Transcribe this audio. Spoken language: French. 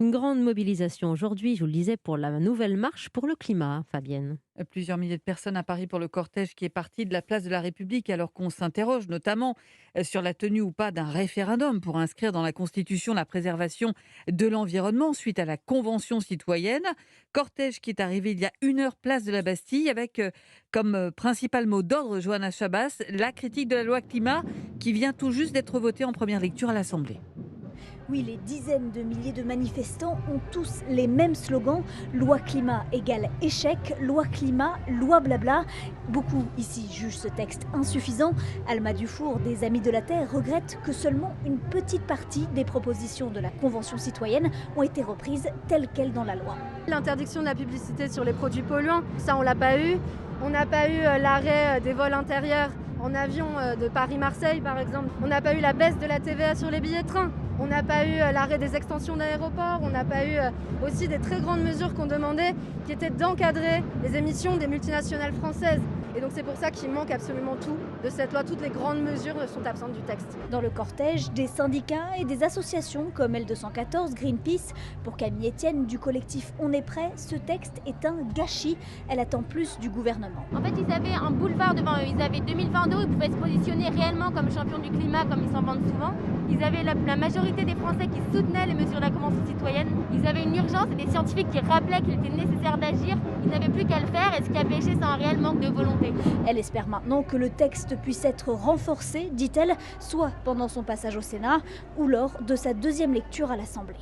Une grande mobilisation aujourd'hui, je vous le disais, pour la nouvelle marche pour le climat, Fabienne. Plusieurs milliers de personnes à Paris pour le cortège qui est parti de la place de la République, alors qu'on s'interroge notamment sur la tenue ou pas d'un référendum pour inscrire dans la Constitution la préservation de l'environnement suite à la Convention citoyenne. Cortège qui est arrivé il y a 1 heure place de la Bastille avec comme principal mot d'ordre, Johanna Chabas, la critique de la loi climat qui vient tout juste d'être votée en première lecture à l'Assemblée. Oui, les dizaines de milliers de manifestants ont tous les mêmes slogans. Loi climat égale échec, loi climat, loi blabla. Beaucoup ici jugent ce texte insuffisant. Alma Dufour, des Amis de la Terre, regrette que seulement une petite partie des propositions de la Convention citoyenne ont été reprises telles quelles dans la loi. L'interdiction de la publicité sur les produits polluants, ça on l'a pas eu. On n'a pas eu l'arrêt des vols intérieurs en avion de Paris-Marseille par exemple. On n'a pas eu la baisse de la TVA sur les billets de train. On n'a pas eu l'arrêt des extensions d'aéroports. On n'a pas eu aussi des très grandes mesures qu'on demandait qui étaient d'encadrer les émissions des multinationales françaises. Et donc c'est pour ça qu'il manque absolument tout de cette loi. Toutes les grandes mesures sont absentes du texte. Dans le cortège, des syndicats et des associations comme L214, Greenpeace. Pour Camille Etienne du collectif On est prêt, ce texte est un gâchis. Elle attend plus du gouvernement. En fait, ils avaient un boulevard devant eux. Ils avaient 2022 où ils pouvaient se positionner réellement comme champions du climat, comme ils s'en vantent souvent. Ils avaient la majorité des Français qui soutenaient les mesures de la Convention citoyenne. Ils avaient une urgence et des scientifiques qui rappelaient qu'il était nécessaire d'agir. Ils n'avaient plus qu'à le faire et ce qui a péché, c'est un réel manque de volonté. Elle espère maintenant que le texte puisse être renforcé, dit-elle, soit pendant son passage au Sénat ou lors de sa deuxième lecture à l'Assemblée.